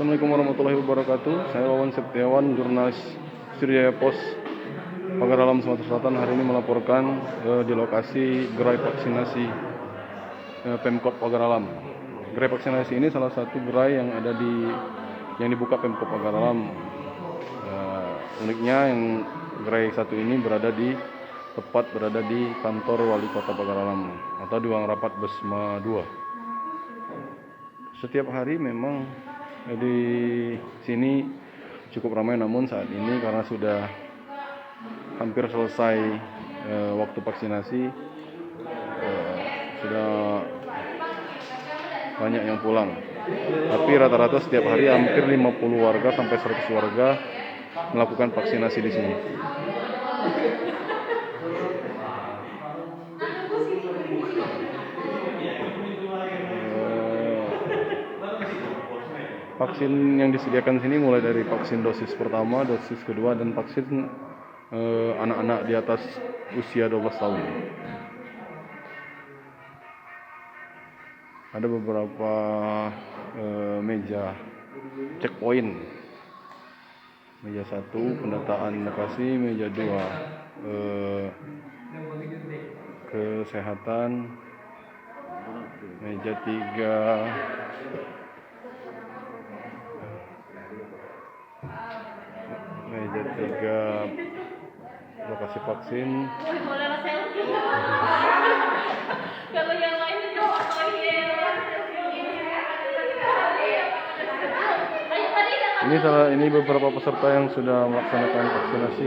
Assalamualaikum warahmatullahi wabarakatuh. Saya Wawan Septiawan, jurnalis Sriwijaya Pos Pagaralam Sumatera Selatan. Hari ini melaporkan di lokasi gerai vaksinasi Pemkot Pagaralam. Gerai vaksinasi ini salah satu gerai yang yang dibuka Pemkot Pagaralam. Uniknya yang gerai satu ini tepat berada di kantor Wali Kota Pagaralam atau di ruang rapat Besma 2. Setiap hari memang di sini cukup ramai, namun saat ini karena sudah hampir selesai waktu vaksinasi, sudah banyak yang pulang. Tapi rata-rata setiap hari hampir 50 warga sampai 100 warga melakukan vaksinasi di sini. Vaksin yang disediakan sini mulai dari vaksin dosis pertama, dosis kedua, dan vaksin anak-anak di atas usia 12 tahun. Ada beberapa meja checkpoint. Meja 1 pendataan lokasi, meja 2 kesehatan, meja 3 lokasi vaksin. Kalau yang lainnya Ini beberapa peserta yang sudah melaksanakan vaksinasi.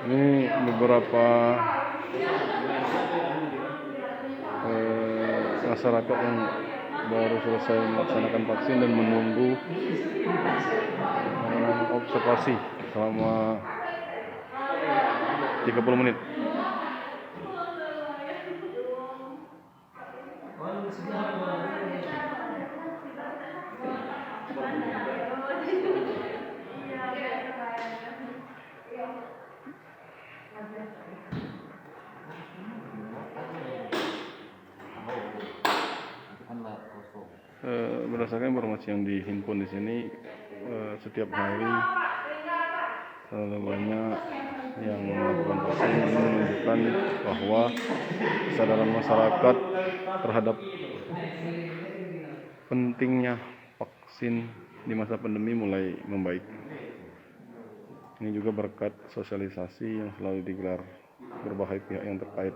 Ini beberapa masyarakat yang baru selesai melaksanakan vaksin dan menunggu observasi selama 30 menit. Berdasarkan informasi yang dihimpun di sini, setiap hari selalu banyak yang melakukan vaksin. Ini menunjukkan bahwa kesadaran masyarakat terhadap pentingnya vaksin di masa pandemi mulai membaik. Ini juga berkat sosialisasi yang selalu digelar berbagai pihak yang terkait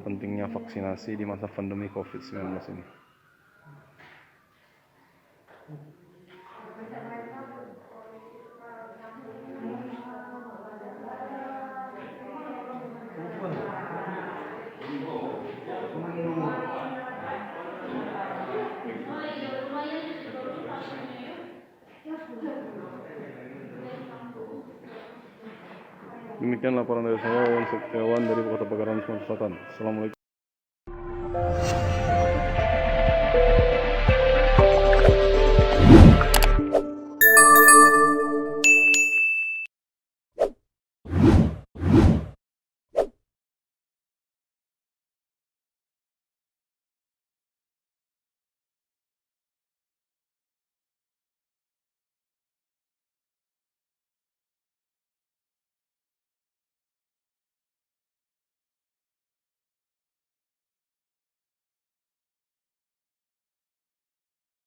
pentingnya vaksinasi di masa pandemi COVID-19 ini. Demikian laporan dari saya, Wawan Septiawan, dari Kota Pagaralam, Sumatera Selatan. Assalamualaikum.